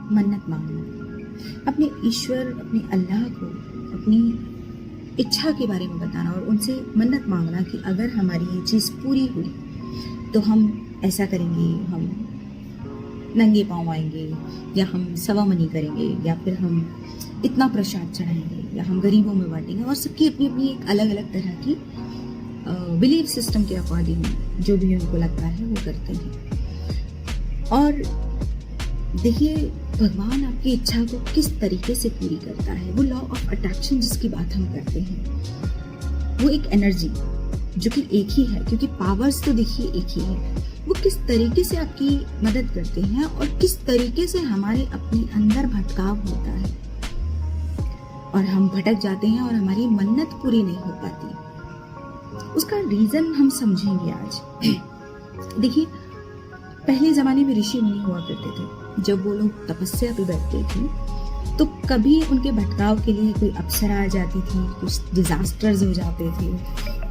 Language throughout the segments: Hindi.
मन्नत मांगना, अपने ईश्वर, अपने अल्लाह को अपनी इच्छा के बारे में बताना और उनसे मन्नत मांगना कि अगर हमारी ये चीज़ पूरी हुई तो हम ऐसा करेंगे, हम नंगे पाँव आएंगे, या हम सवा मनी करेंगे, या फिर हम इतना प्रसाद चढ़ाएंगे, या हम गरीबों में बांटेंगे। और सबकी अपनी अपनी एक अलग अलग तरह की बिलीफ सिस्टम के अकॉर्डिंग जो भी उनको लगता है वो करते हैं। और देखिए, भगवान आपकी इच्छा को किस तरीके से पूरी करता है। वो लॉ ऑफ अट्रैक्शन जिसकी बात हम करते हैं, वो एक एनर्जी जो कि एक ही है, क्योंकि पावर्स तो देखिए एक ही है। वो किस तरीके से आपकी मदद करते हैं और किस तरीके से हमारे अपने अंदर भटकाव होता है और हम भटक जाते हैं और हमारी मन्नत पूरी नहीं हो पाती। उसका रीजन हम समझेंगे आज। देखिए, पहले जमाने में ऋषि मुनि हुआ करते थे। जब वो लोग तपस्या पे बैठते थे तो कभी उनके भटकाव के लिए कोई अप्सरा आ जाती थी, कुछ डिजास्टर्स हो जाते थे,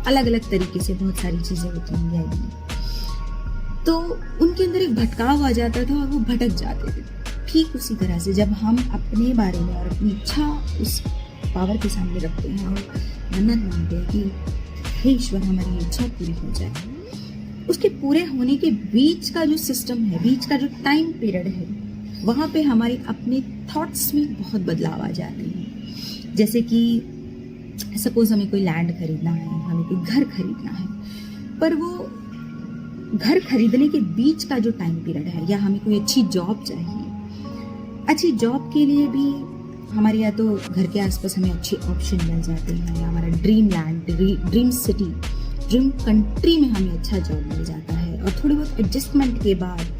अलग अलग तरीके से बहुत सारी चीजें होती हैं, तो उनके अंदर एक भटकाव आ जाता था और वो भटक जाते थे। ठीक उसी तरह से जब हम अपने बारे में और अपनी इच्छा उस पावर के सामने रखते हैं और मन्नत मांगते हैं कि हे ईश्वर हमारी इच्छा पूरी हो जाए, उसके पूरे होने के बीच का जो सिस्टम है, बीच का जो टाइम पीरियड है, वहाँ पे हमारे अपने थॉट्स में बहुत बदलाव आ जाते हैं। जैसे कि सपोज हमें कोई लैंड खरीदना है, हमें कोई घर खरीदना है, पर वो घर खरीदने के बीच का जो टाइम पीरियड है, या हमें कोई अच्छी जॉब चाहिए, अच्छी जॉब के लिए भी हमारे या तो घर के आसपास हमें अच्छे ऑप्शन मिल जाते हैं, या हमारा dream land, dream city, dream country में हमें अच्छा जॉब मिल जाता है। और थोड़ी बहुत एडजस्टमेंट के बाद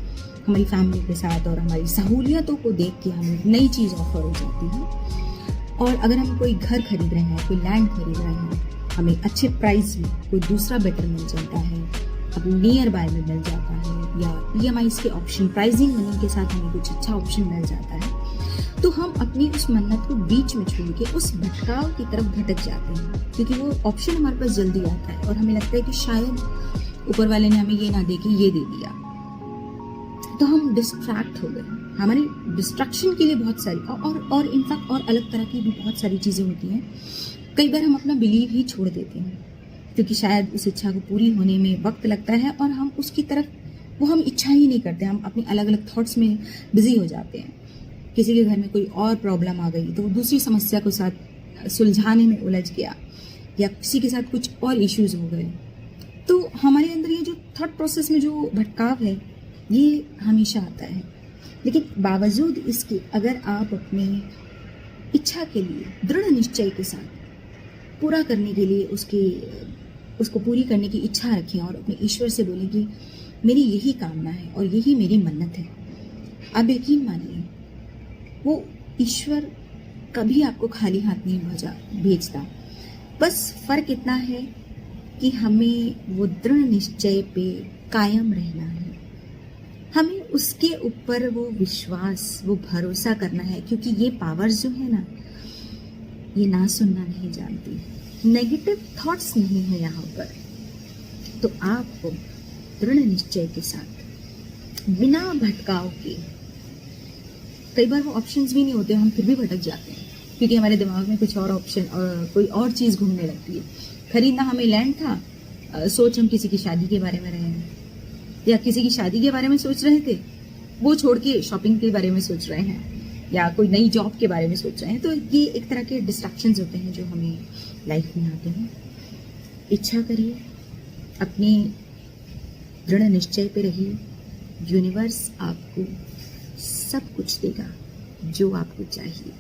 हमारी फैमिली के साथ और हमारी सहूलियतों को देख के हमें नई चीज़ ऑफर हो जाती है। और अगर हम कोई घर खरीद रहे हैं, कोई लैंड खरीद रहे हैं, हमें अच्छे प्राइस में कोई दूसरा बेटर मिल जाता है, अपने नियर बाय में मिल जाता है, या EMIs के ऑप्शन, प्राइसिंग मनी के साथ हमें कुछ अच्छा ऑप्शन मिल जाता है, तो हम अपनी उस मन्नत को बीच में छोड़ के उस भटकाव की तरफ भटक जाते हैं, क्योंकि वो ऑप्शन हमारे पास जल्दी आता है और हमें लगता है कि शायद ऊपर वाले ने हमें ये ना दे के ये दे दिया, तो हम डिस्ट्रैक्ट हो गए। हमारी डिस्ट्रैक्शन के लिए बहुत सारी और इनफैक्ट और अलग तरह की भी बहुत सारी चीज़ें होती हैं। कई बार हम अपना बिलीव ही छोड़ देते हैं, क्योंकि शायद उस इच्छा को पूरी होने में वक्त लगता है और हम उसकी तरफ वो हम इच्छा ही नहीं करते, हम अपनी अलग अलग थॉट्स में बिजी हो जाते हैं। किसी के घर में कोई और प्रॉब्लम आ गई तो वो दूसरी समस्या को साथ सुलझाने में उलझ गया, या किसी के साथ कुछ और इश्यूज हो गए, तो हमारे अंदर ये जो थॉट प्रोसेस में जो भटकाव है ये हमेशा आता है। लेकिन बावजूद इसके अगर आप अपनी इच्छा के लिए दृढ़ निश्चय के साथ पूरा करने के लिए उसको पूरी करने की इच्छा रखें और अपने ईश्वर से बोलें कि मेरी यही कामना है और यही मेरी मन्नत है, आप यकीन मानिए वो ईश्वर कभी आपको खाली हाथ नहीं भेजता। बस फर्क इतना है कि हमें वो दृढ़ निश्चय पे कायम रहना है, हमें उसके ऊपर वो विश्वास, वो भरोसा करना है, क्योंकि ये पावर्स जो है ना, ये ना सुनना नहीं जानती, नेगेटिव थॉट्स नहीं है यहाँ पर। तो आपको दृढ़ निश्चय के साथ बिना भटकाव के, कई बार वो ऑप्शंस भी नहीं होते, हम फिर भी भटक जाते हैं क्योंकि हमारे दिमाग में कुछ और ऑप्शन और कोई और चीज़ घूमने लगती है। खरीदना हमें लैंड था, सोच हम किसी की शादी के बारे में रहे हैं, या किसी की शादी के बारे में सोच रहे थे, वो छोड़ के शॉपिंग के बारे में सोच रहे हैं, या कोई नई जॉब के बारे में सोच रहे हैं। तो ये एक तरह के डिस्ट्रैक्शंस होते हैं जो हमें लाइफ में आते हैं। इच्छा करिए, अपनी दृढ़ निश्चय पे रहिए, यूनिवर्स आपको सब कुछ देगा जो आपको चाहिए।